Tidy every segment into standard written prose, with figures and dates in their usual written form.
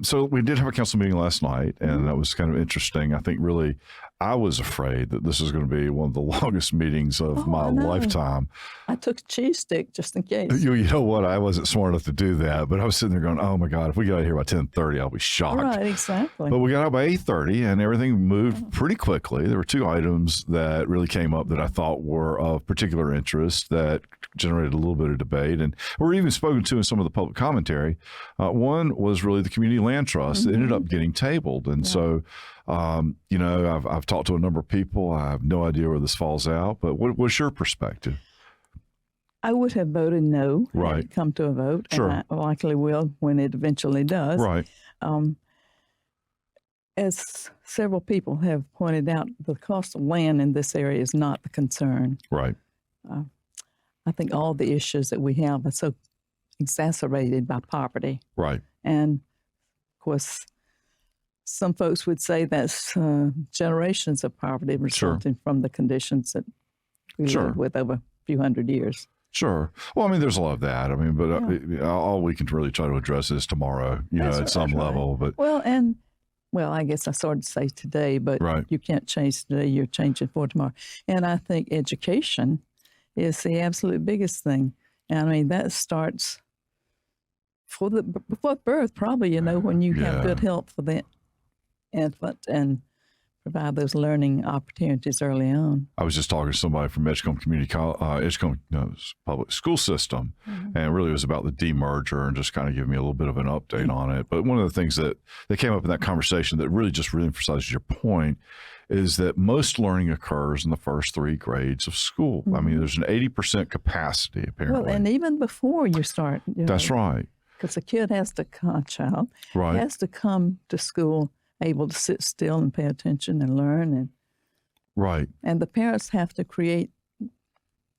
So we did have a council meeting last night, and that was kind of interesting. I think really I was afraid that this was going to be one of the longest meetings of my lifetime. I took a cheese stick just in case. You know what? I wasn't smart enough to do that, but I was sitting there going, oh my God, if we get out of here by 10:30, I'll be shocked. Right, exactly. But we got out by 8:30 and everything moved pretty quickly. There were two items that really came up that I thought were of particular interest that generated a little bit of debate and were even spoken to in some of the public commentary. One was really the community land trust that ended up getting tabled. And so, you know, I've talked to a number of people. I have no idea where this falls out, but what's your perspective? I would have voted no. Right. Had it come to a vote. Sure. And I likely will when it eventually does. Right. As several people have pointed out, the cost of land in this area is not the concern. Right. I think all the issues that we have are so exacerbated by poverty. Right. And, of course, some folks would say that's generations of poverty resulting from the conditions that we live with over a few hundred years. Sure. Well, I mean, there's a lot of that. I mean, but all we can really try to address is tomorrow, you know, at some level. But well, I guess I started to say today, but Right. you can't change today. You're changing for tomorrow. And I think education is the absolute biggest thing. And I mean, that starts before birth, probably, you know, when you have good health for the infant and provide those learning opportunities early on. I was just talking to somebody from Edgecombe public school system, and it really was about the demerger and just kind of giving me a little bit of an update on it. But one of the things that came up in that conversation that really just emphasizes your point is that most learning occurs in the first 3 grades of school. I mean, there's an 80% capacity apparently. Well, and even before you start. That's right. Because a kid has to Right. has to come to school able to sit still and pay attention and learn. And Right. And the parents have to create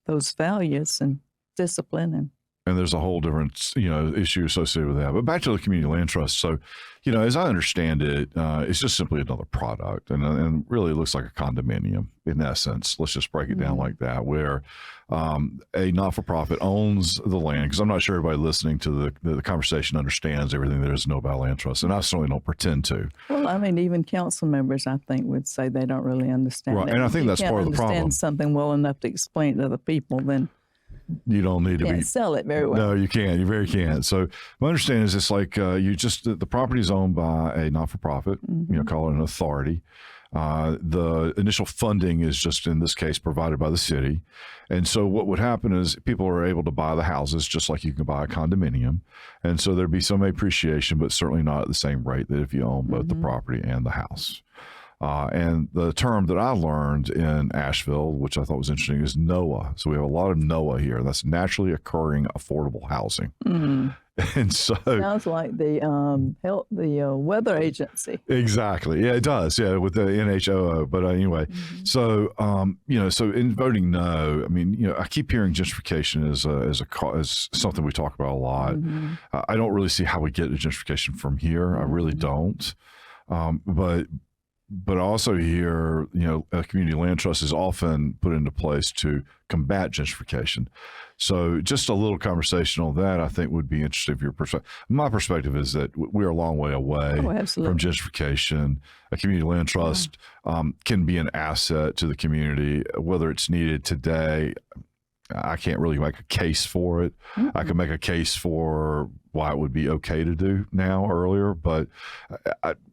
those values and discipline. And there's a whole different, you know, issue associated with that. But back to the community land trust. So, you know, as I understand it, it's just simply another product. And really it looks like a condominium in essence. Let's just break it down like that, where a not-for-profit owns the land. Because I'm not sure everybody listening to the conversation understands everything there is to know about land trust. And I certainly don't pretend to. Well, I mean, even council members, I think, would say they don't really understand Right. that. And I think that's part of the problem. If you can't understand something well enough to explain to other people, then you don't need to can't sell it very well. No, you can't. You very can't. So my understanding is it's like the property is owned by a not-for-profit, you know, call it an authority. The initial funding is just in this case provided by the city. And so what would happen is people are able to buy the houses just like you can buy a condominium. And so there'd be some appreciation, but certainly not at the same rate that if you own both the property and the house. And the term that I learned in Asheville, which I thought was interesting, is NOAA. So we have a lot of NOAA here. That's naturally occurring affordable housing. And so sounds like the weather agency. Exactly. Yeah, it does. Yeah, with the NHOO. But anyway, so you know, so in voting no, I mean, you know, I keep hearing gentrification as something we talk about a lot. I don't really see how we get to gentrification from here. I really don't. But I also hear, you know, a community land trust is often put into place to combat gentrification. So just a little conversation on that, I think, would be interesting for your perspective. My perspective is that we're a long way away from gentrification. A community land trust can be an asset to the community, whether it's needed today. I can't really make a case for it. I can make a case for why it would be okay to do now earlier, but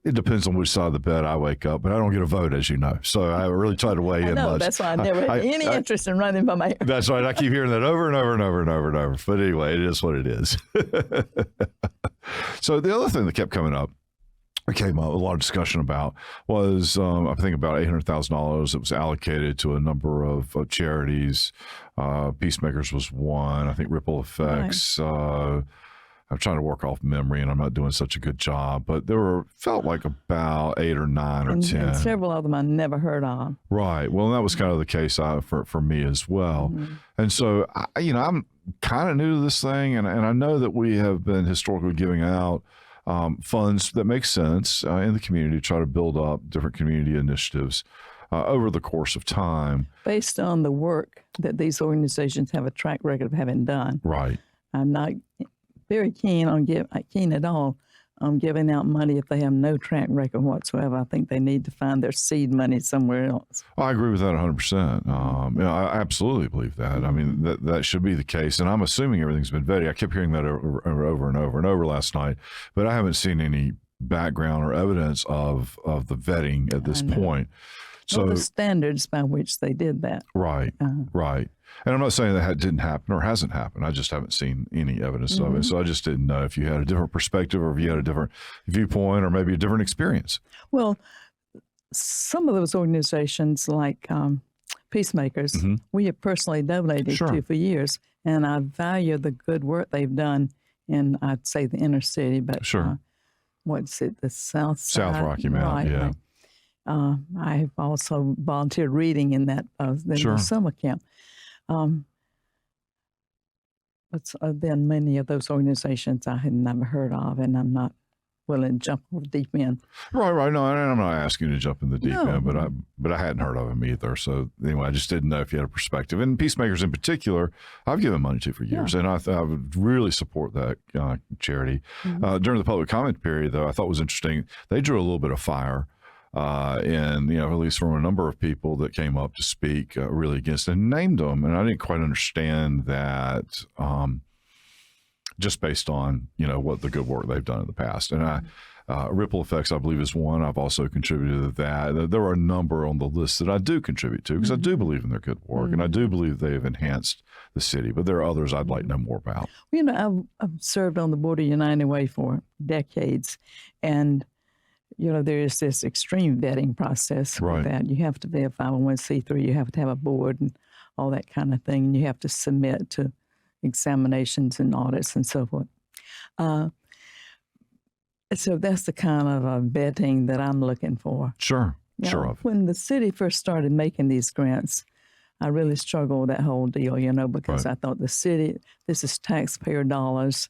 it depends on which side of the bed I wake up. But I don't get a vote, as you know, so I really try to weigh in much. That's why I never had any interest in running by my. That's right. I keep hearing that over and over and over and over and over. But anyway, it is what it is. So the other thing that kept coming up, came up a lot of discussion about was I think about $800,000 that was allocated to a number of charities. Peacemakers was one. I think Ripple Effects. I'm trying to work off memory, and I'm not doing such a good job. But felt like about 8 or 9 or 10. And several of them I never heard of. Right. Well, that was kind of the case for me as well. And so, you know, I'm kind of new to this thing, and I know that we have been historically giving out funds that make sense in the community to try to build up different community initiatives over the course of time. Based on the work that these organizations have a track record of having done. Right. I'm not very keen at all giving out money if they have no track record whatsoever. I think they need to find their seed money somewhere else. I agree with that 100%. I absolutely believe that. I mean, that should be the case. And I'm assuming everything's been vetted. I kept hearing that over and over last night, but I haven't seen any background or evidence of the vetting at this point. So the standards by which they did that. Right, right. And I'm not saying that didn't happen or hasn't happened. I just haven't seen any evidence of it. So I just didn't know if you had a different perspective or if you had a different viewpoint or maybe a different experience. Well, some of those organizations like Peacemakers, we have personally donated to for years. And I value the good work they've done in, I'd say, the inner city, but what's it, the South Side? South Rocky Mountain, yeah. I have also volunteered reading in that the summer camp. But then many of those organizations I had never heard of, and I'm not willing to jump on the deep end. Right. No, I'm not asking you to jump in the deep end, but I hadn't heard of them either. So anyway, I just didn't know if you had a perspective. And Peacemakers in particular, I've given money to for years, and I would really support that charity. During the public comment period, though, I thought was interesting. They drew a little bit of fire. And, at least from a number of people that came up to speak really against and named them. And I didn't quite understand that just based on, what the good work they've done in the past. And Ripple Effects, I believe, is one. I've also contributed to that. There are a number on the list that I do contribute to because I do believe in their good work and I do believe they've enhanced the city. But there are others I'd like to know more about. I've served on the board of United Way for decades. And there is this extreme vetting process with that. You have to be a 501c3, you have to have a board and all that kind of thing. And you have to submit to examinations and audits and so forth. So that's the kind of vetting that I'm looking for. Sure. When the city first started making these grants, I really struggled with that whole deal, because I thought the city, this is taxpayer dollars.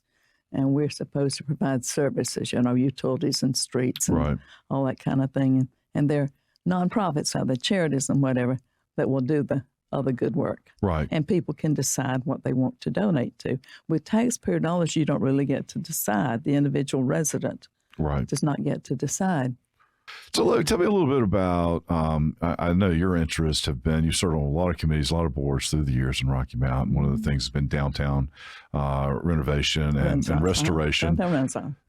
And we're supposed to provide services, utilities and streets and all that kind of thing. And they're nonprofits, or the charities and whatever, that will do the other good work. Right. And people can decide what they want to donate to. With taxpayer dollars, you don't really get to decide. The individual resident does not get to decide. So, look, tell me a little bit about, I know your interests have been, you've served on a lot of committees, a lot of boards through the years in Rocky Mountain. One of the things has been downtown renovation and restoration.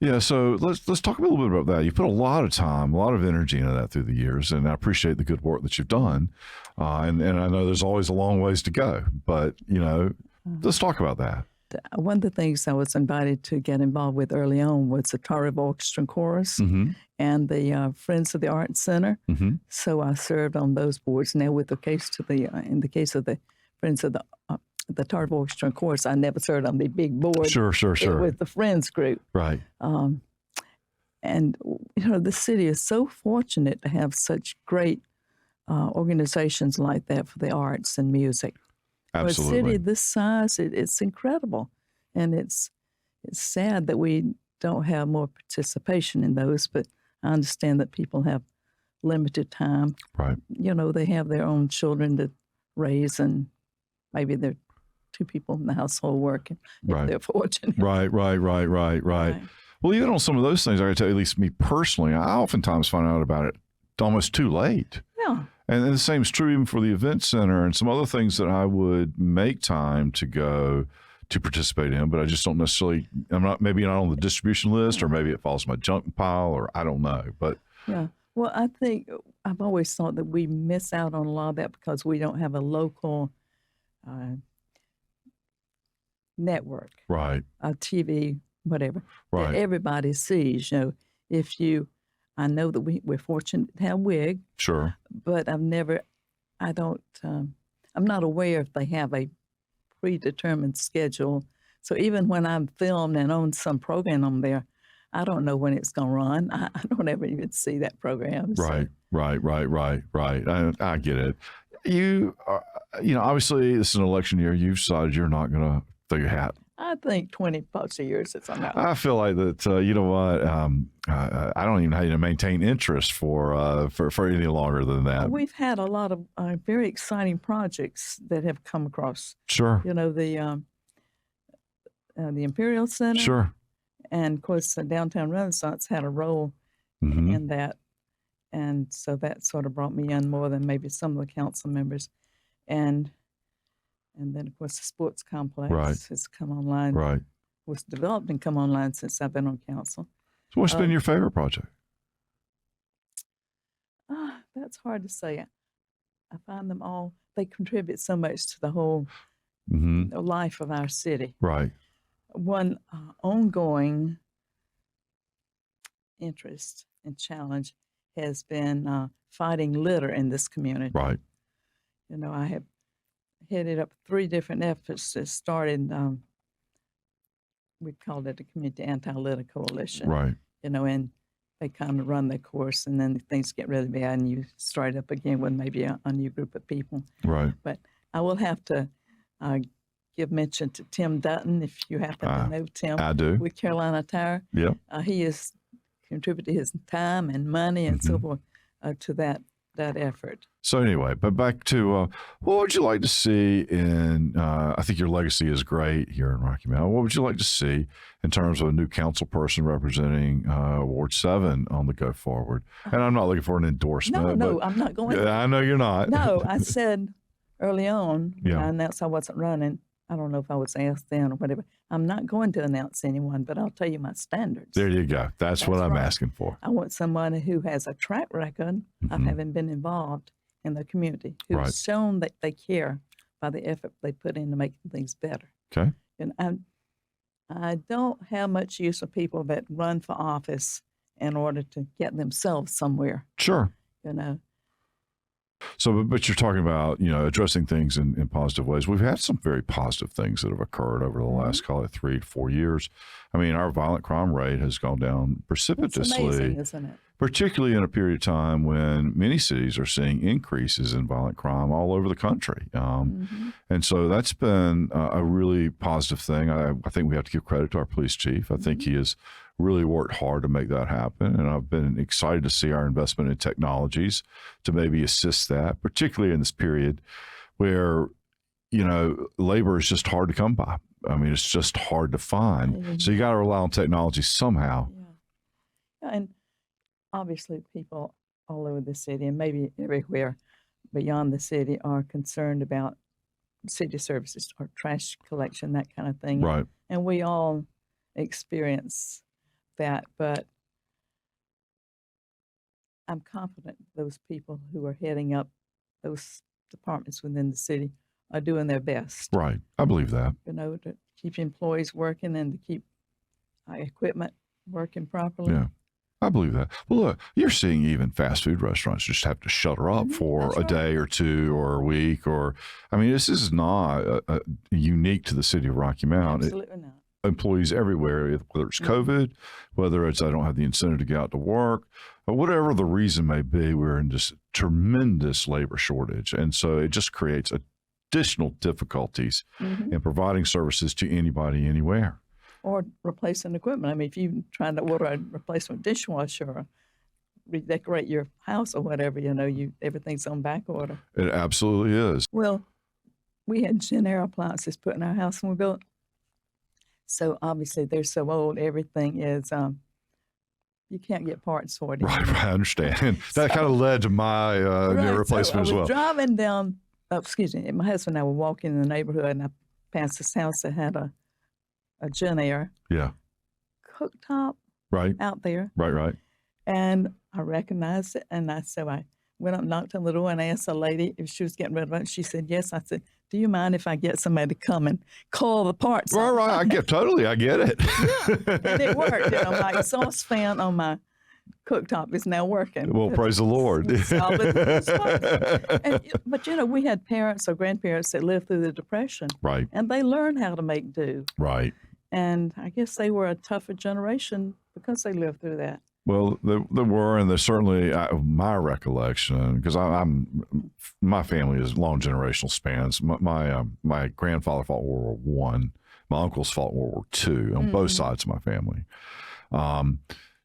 Yeah, so let's talk a little bit about that. You put a lot of time, a lot of energy into that through the years, and I appreciate the good work that you've done. And I know there's always a long ways to go, but, let's talk about that. One of the things I was invited to get involved with early on was the Tar River Orchestra and Chorus and the Friends of the Arts Center. So I served on those boards. Now, with the case in the case of the Friends of the Tar River Orchestra and Chorus, I never served on the big board. Sure. With the Friends group. Right. And the city is so fortunate to have such great organizations like that for the arts and music. Absolutely. For a city this size, it's incredible. And it's sad that we don't have more participation in those, but I understand that people have limited time. Right. They have their own children to raise, and maybe they're two people in the household working if they're fortunate. Right. Well, even on some of those things, I got to tell you, at least me personally, I oftentimes find out about it almost too late. Yeah. And the same is true even for the event center and some other things that I would make time to go to participate in, but I just don't necessarily, maybe not on the distribution list, or maybe it falls in my junk pile, or I don't know. But yeah, well, I think I've always thought that we miss out on a lot of that because we don't have a local network, right? A TV, whatever, right? That everybody sees. I know that we're fortunate to have WIG. Sure. But I'm not aware if they have a predetermined schedule. So even when I'm filmed and on some program on there, I don't know when it's going to run. I don't ever even see that program. Right. I get it. You obviously this is an election year. You've decided you're not going to throw your hat. I think 20 plus years is enough. I feel like that, I don't even know how to maintain interest for any longer than that. We've had a lot of very exciting projects that have come across. Sure. The Imperial Center. Sure. And of course, the Downtown Renaissance had a role Mm-hmm. in that. And so that sort of brought me in more than maybe some of the council members. And then, of course, the sports complex Right. has come online, Right. was developed and come online since I've been on council. So what's been your favorite project? That's hard to say. I find them all, they contribute so much to the whole Mm-hmm. life of our city. Right. One ongoing interest and challenge has been fighting litter in this community. Right. You know, I have headed up 3 different efforts that started, we called it the Community Anti-Litter Coalition. Right. You know, and they kind of run their course, and then things get really bad, and you start up again with maybe a new group of people. Right. But I will have to give mention to Tim Dutton, if you happen to know Tim. I do. With Carolina Tire. Yeah. He has contributed his time and money and so forth to that effort. So anyway, but back to what would you like to see in, I think your legacy is great here in Rocky Mount. What would you like to see in terms of a new council person representing Ward 7 on the go forward? And I'm not looking for an endorsement. No, I'm not going to. I know you're not. No, I said early on when Yeah. I announced I wasn't running, I don't know if I was asked then or whatever, I'm not going to announce anyone, but I'll tell you my standards. There you go. That's what I'm asking for. I want someone who has a track record of having been involved in the community, who's shown that they care by the effort they put into making things better. Okay. And I don't have much use for people that run for office in order to get themselves somewhere. Sure. You know. So, but you're talking about, addressing things in positive ways. We've had some very positive things that have occurred over the last, call it 3 to 4 years. I mean, our violent crime rate has gone down precipitously. It's amazing, isn't it? Particularly in a period of time when many cities are seeing increases in violent crime all over the country. And so that's been a really positive thing. I think we have to give credit to our police chief. I think he has really worked hard to make that happen. And I've been excited to see our investment in technologies to maybe assist that, particularly in this period where, labor is just hard to come by. I mean, it's just hard to find. So you got to rely on technology somehow. Yeah, and obviously people all over the city and maybe everywhere beyond the city are concerned about city services or trash collection, that kind of thing. Right. And we all experience that, but I'm confident those people who are heading up those departments within the city are doing their best. Right. I believe that. To keep employees working and to keep our equipment working properly. Yeah. I believe that. Well, look, you're seeing even fast food restaurants just have to shutter up for a day or two or a week. This is not unique to the city of Rocky Mount. Absolutely not. Employees everywhere, whether it's COVID, whether it's I don't have the incentive to get out to work, or whatever the reason may be, we're in this tremendous labor shortage. And so it just creates additional difficulties in providing services to anybody, anywhere. Or replacing equipment. I mean, if you try to order a replacement dishwasher or redecorate your house or whatever, everything's on back order. It absolutely is. Well, we had Genair appliances put in our house when we built. So obviously they're so old, everything is, you can't get parts for it. Right, I understand. That kind of led to my new replacement as well. I was driving down, my husband and I were walking in the neighborhood and I passed this house that had a Genair cooktop out there. Right. And I recognized it. And I went up and knocked on the door and asked the lady if she was getting rid of it. She said, yes. I said, do you mind if I get somebody to come and call the parts? Right. I get it. Yeah, and it worked. My exhaust fan on my cooktop is now working. Well, praise the Lord. But we had parents or grandparents that lived through the Depression. Right. And they learned how to make do. Right. And I guess they were a tougher generation because they lived through that. Well, there were, and there's certainly my recollection, because my family is long generational spans. My grandfather fought World War I. My uncles fought World War II on both sides of my family.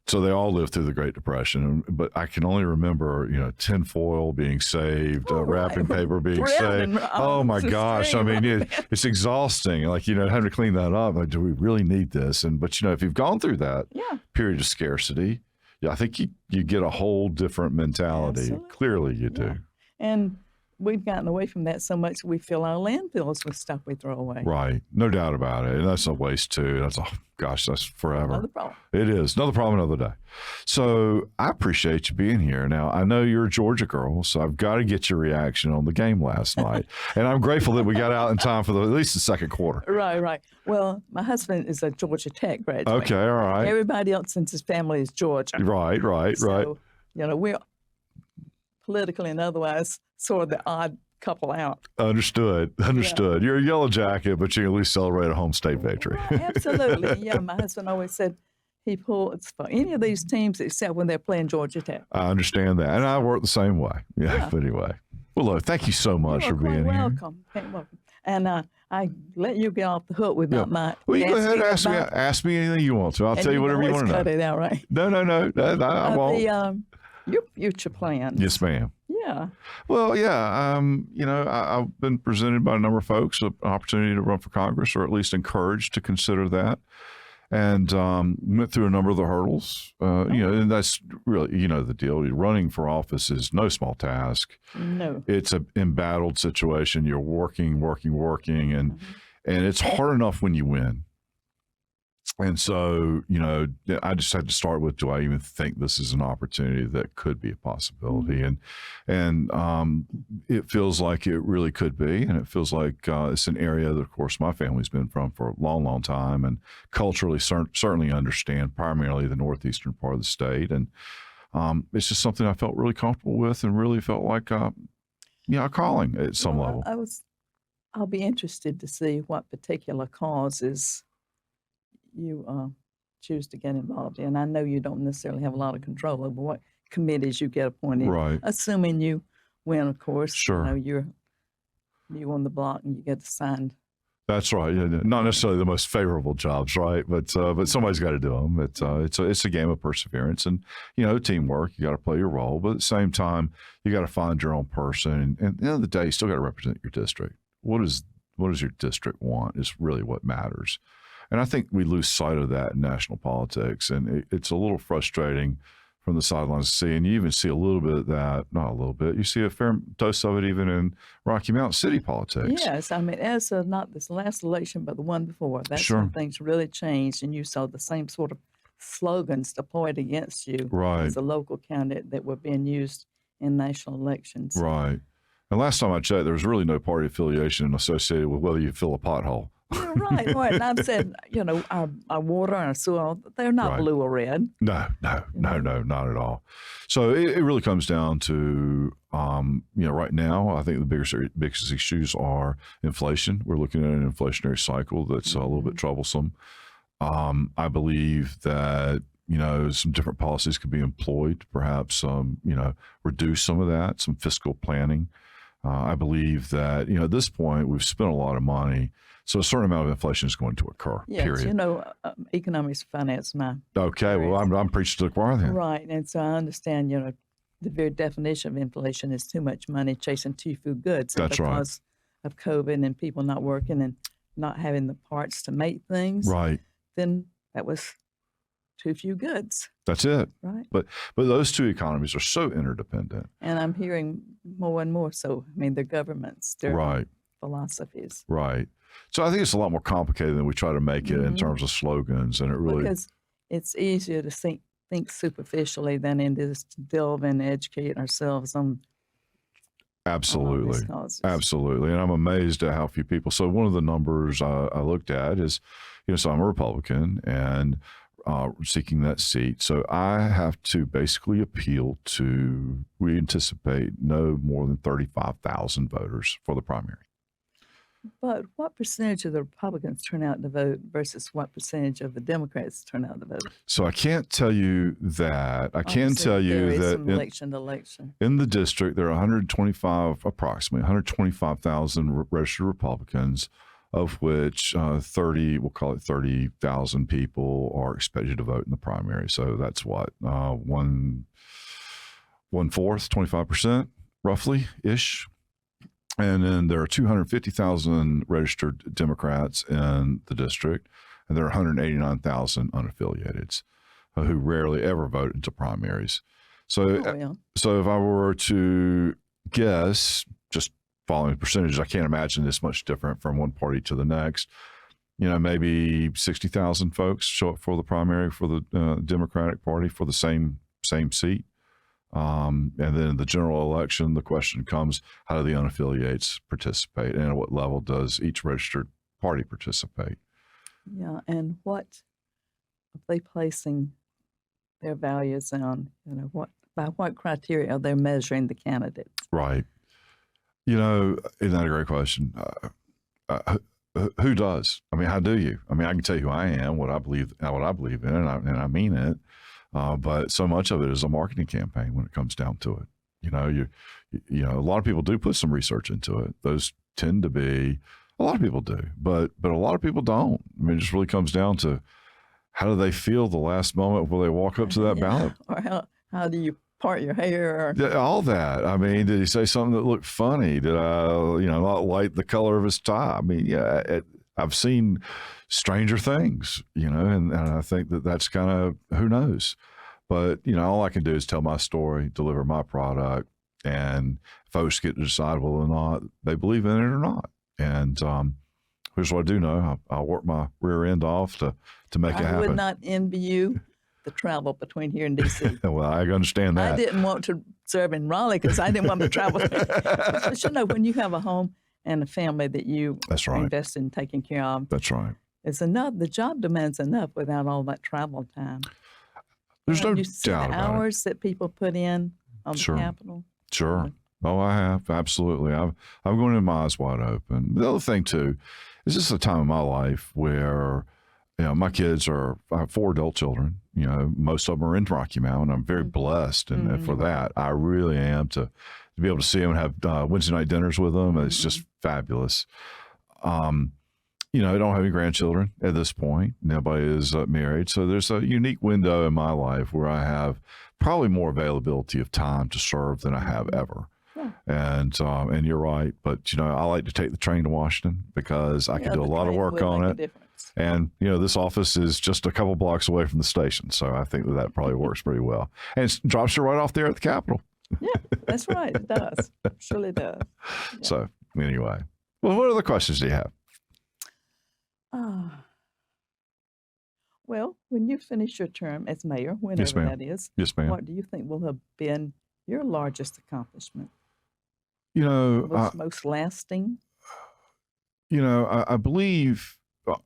So they all lived through the Great Depression, but I can only remember, tinfoil being saved, wrapping paper being saved. Oh my gosh! I mean, it's exhausting. Like having to clean that up. Like, do we really need this? But if you've gone through that period of scarcity, I think you get a whole different mentality. Absolutely. Clearly, you do. And we've gotten away from that so much we fill our landfills with stuff we throw away. Right. No doubt about it. And that's a waste too. That's forever. Another problem. It is. Another problem another day. So I appreciate you being here. Now, I know you're a Georgia girl, so I've got to get your reaction on the game last night. And I'm grateful that we got out in time for at least the second quarter. Right. Well, my husband is a Georgia Tech graduate. Okay, all right. Everybody else in his family is Georgia. Right. So, we're politically and otherwise sort of the odd couple out. Understood. Yeah. You're a yellow jacket, but you at least celebrate a home state victory. Right, absolutely. Yeah, my husband always said he pulls for any of these teams except when they're playing Georgia Tech. I understand that. And I work the same way. Yeah. But anyway. Well, look, thank you so much for being here. Welcome. And I let you get off the hook with my. Well, you go ahead and ask me anything you want to. I'll tell you whatever you want to know. Cut it out, right? No, I won't. Your future plans. Yes, ma'am. Yeah. Well, yeah. I've been presented by a number of folks an opportunity to run for Congress, or at least encouraged to consider that, and went through a number of the hurdles. And that's really, the deal. Running for office is no small task. No. It's an embattled situation. You're working, and it's hard enough when you win. And so, I just had to start with, do I even think this is an opportunity that could be a possibility? And it feels like it really could be. And it feels like it's an area that, of course, my family's been from for a long, long time, and culturally certainly understand primarily the northeastern part of the state. And it's just something I felt really comfortable with and really felt like, a calling at some level. I'll be interested to see what particular causes you choose to get involved in. I know you don't necessarily have a lot of control over what committees you get appointed. Right. Assuming you win, of course. Sure. You're on the block and you get assigned. That's right. Yeah, not necessarily the most favorable jobs, right? But somebody's got to do them. It's a game of perseverance and teamwork. You got to play your role, but at the same time, you got to find your own person. And at the end of the day, you still got to represent your district. What does your district want is really what matters. And I think we lose sight of that in national politics, and it's a little frustrating from the sidelines to see. And you even see a little bit of that, not a little bit, you see a fair dose of it even in Rocky Mountain City politics. Yes, I mean, as of not this last election, but the one before, that's when things really changed, and you saw the same sort of slogans deployed against you as a local candidate that were being used in national elections. Right. And last time I checked, there was really no party affiliation associated with whether you fill a pothole. Right. And I've said, our water and our sewer, they're not blue or red. No, not at all. So it really comes down to, right now, I think the biggest issues are inflation. We're looking at an inflationary cycle that's a little bit troublesome. I believe that, some different policies could be employed to perhaps, reduce some of that, some fiscal planning. I believe that, at this point, we've spent a lot of money. So a certain amount of inflation is going to occur, period. Economics, finance, Okay, well, I'm preaching to the choir then. Right, and so I understand, the very definition of inflation is too much money chasing too few goods. That's right. Because of COVID and people not working and not having the parts to make things. Right. Then that was too few goods. That's it. Right. But those two economies are so interdependent. And I'm hearing more and more so. I mean, their governments, their philosophies. Right. So I think it's a lot more complicated than we try to make it in terms of slogans, and it really because it's easier to think superficially than it is to delve and educate ourselves on. Absolutely, and I'm amazed at how few people. So one of the numbers I looked at is, so I'm a Republican and seeking that seat, so I have to basically appeal to. We anticipate no more than 35,000 voters for the primary. But what percentage of the Republicans turn out to vote versus what percentage of the Democrats turn out to vote? So I can't tell you that. I can tell you that election to election. In the district, there are approximately 125,000 registered Republicans. of which we'll call it 30,000 people are expected to vote in the primary. So that's what, 1/4, 25%, roughly ish. And then there are 250,000 registered Democrats in the district, and there are 189,000 unaffiliateds who rarely ever vote into primaries. So, so if I were to guess, just following percentages, I can't imagine this much different from one party to the next. Maybe 60,000 folks show up for the primary for the Democratic Party for the same seat. And then in the general election, the question comes, how do the unaffiliates participate? And at what level does each registered party participate? Yeah, and what are they placing their values on? By what criteria are they measuring the candidates? Right. Isn't that a great question? Who does? I mean, how do you? I mean, I can tell you who I am, what I believe in, and I mean it. But so much of it is a marketing campaign when it comes down to it. A lot of people do put some research into it. Those tend to be, a lot of people do, but a lot of people don't. I mean, it just really comes down to how do they feel the last moment before they walk up to that ballot? Or how do you part your hair? All that. I mean, did he say something that looked funny? Did I, not like the color of his tie? I mean, I've seen stranger things, and I think that's kind of, who knows? But, all I can do is tell my story, deliver my product, and folks get to decide whether or not they believe in it or not. And here's what I do know. I'll work my rear end off to make it happen. I would not envy you the travel between here and D.C. Well, I understand that. I didn't want to serve in Raleigh because I didn't want to travel. But when you have a home and a family that you invest in taking care of. That's right. It's enough. The job demands enough without all that travel time. There's no you see doubt the about hours that people put in on the Capitol. Sure. Oh, I have. Absolutely. I'm going in my eyes wide open. The other thing, too, is this is a time in my life where, my kids I have 4 adult children. Most of them are in Rocky Mount. I'm very blessed and for that. I really am to be able to see them and have Wednesday night dinners with them. It's just fabulous. I don't have any grandchildren at this point. Nobody is married. So there's a unique window in my life where I have probably more availability of time to serve than I have ever. Yeah. And you're right. But, I like to take the train to Washington because I can do a lot of work on it. And, this office is just a couple blocks away from the station. So I think that probably works pretty well. And it drops you right off there at the Capitol. Yeah, that's right. It does. It surely does. Yeah. So anyway, well, what other questions do you have? Well, when you finish your term as mayor, whenever that is, yes, ma'am. What do you think will have been your largest accomplishment? Most lasting? I believe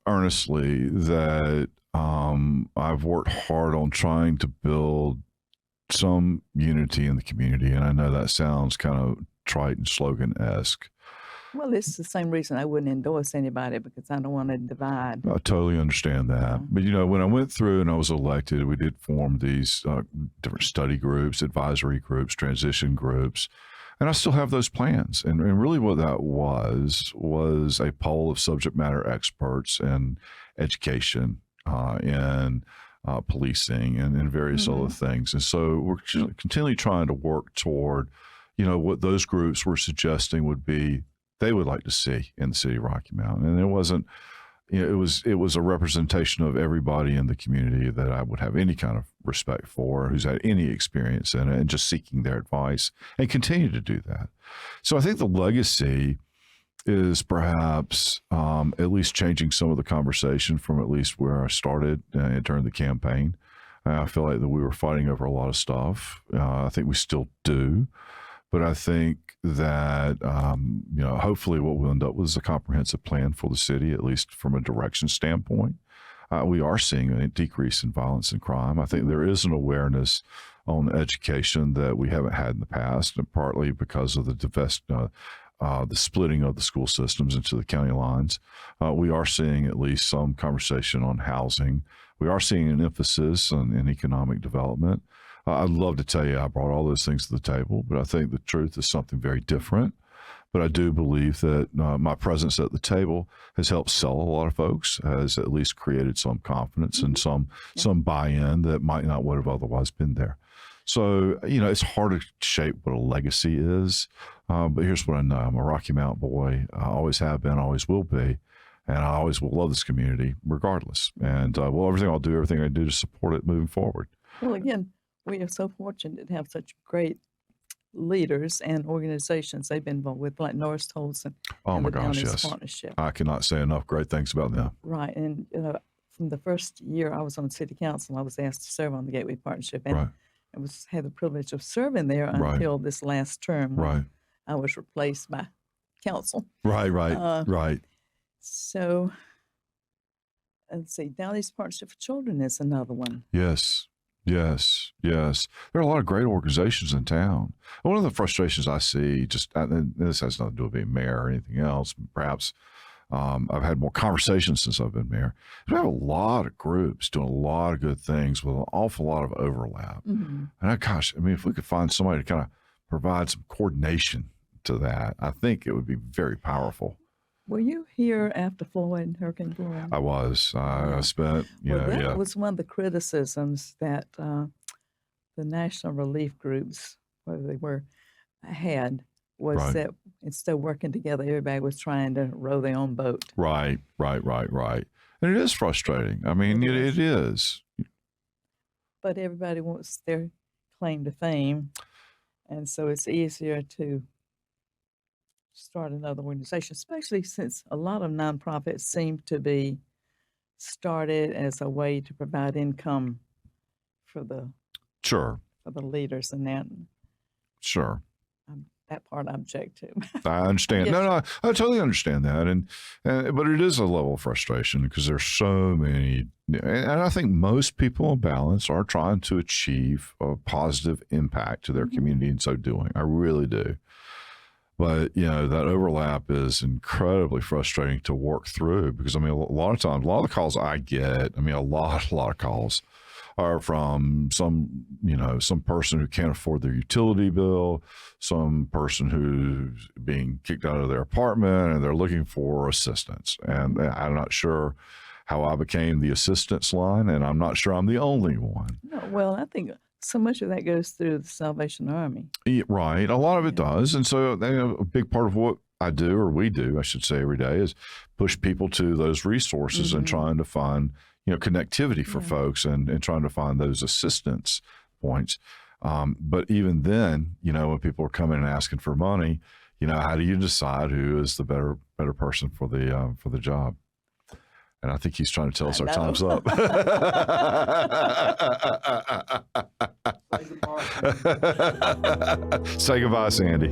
earnestly that I've worked hard on trying to build some unity in the community. And I know that sounds kind of trite and slogan-esque. Well, it's the same reason I wouldn't endorse anybody because I don't want to divide. I totally understand that. But, when I went through and I was elected, we did form these different study groups, advisory groups, transition groups. And I still have those plans. And really what that was a pool of subject matter experts in education, in policing, and in various other things. And so we're continually trying to work toward, what those groups were suggesting would be they would like to see in the city of Rocky Mount. And it wasn't, it was a representation of everybody in the community that I would have any kind of respect for, who's had any experience in it, and just seeking their advice and continue to do that. So I think the legacy is perhaps at least changing some of the conversation from at least where I started during the campaign. I feel like that we were fighting over a lot of stuff. I think we still do. But I think that, hopefully what we'll end up with is a comprehensive plan for the city, at least from a direction standpoint. We are seeing a decrease in violence and crime. I think there is an awareness on education that we haven't had in the past, and partly because of the splitting of the school systems into the county lines. We are seeing at least some conversation on housing. We are seeing an emphasis in economic development. I'd love to tell you I brought all those things to the table, but I think the truth is something very different. But I do believe that my presence at the table has helped sell a lot of folks, has at least created some confidence and some buy-in that might not would have otherwise been there. So, it's hard to shape what a legacy is. But here's what I know. I'm a Rocky Mount boy. I always have been, always will be. And I always will love this community regardless. And everything I'll do, everything I do to support it moving forward. Well, again, we are so fortunate to have such great leaders and organizations they've been involved with, like Norris Tolson and the Downey's Partnership. I cannot say enough great things about them. Right. And, from the first year I was on city council, I was asked to serve on the Gateway Partnership. And right. I had the privilege of serving there until this last term when I was replaced by council. Right. So, let's see, Downey's Partnership for Children is another one. Yes. There are a lot of great organizations in town. One of the frustrations I see, and this has nothing to do with being mayor or anything else, perhaps I've had more conversations since I've been mayor. We have a lot of groups doing a lot of good things with an awful lot of overlap. Mm-hmm. And if we could find somebody to kind of provide some coordination to that, I think it would be very powerful. Were you here after Hurricane Floyd? I was. I spent, that was one of the criticisms that the national relief groups, whether they were, had, was that instead of working together, everybody was trying to row their own boat. Right. And it is frustrating. I mean, it is. But everybody wants their claim to fame, and so it's easier to start another organization, especially since a lot of nonprofits seem to be started as a way to provide income for the leaders and that. Sure. That part I object to. I understand. Yes. No, I totally understand that, but it is a level of frustration because there's so many, and I think most people on balance are trying to achieve a positive impact to their community in so doing. I really do. But, that overlap is incredibly frustrating to work through because, a lot of times, a lot of the calls I get, a lot of calls are from some person who can't afford their utility bill, some person who's being kicked out of their apartment and they're looking for assistance. And I'm not sure how I became the assistance line, and I'm not sure I'm the only one. No, well, I think so much of that goes through the Salvation Army. Yeah, right. A lot of it does. And so a big part of what I do, or we do, I should say, every day is push people to those resources and trying to find, connectivity for folks and trying to find those assistance points. But even then, when people are coming and asking for money, how do you decide who is the better person for the job? And I think he's trying to tell us our time's up. Say goodbye, Sandy.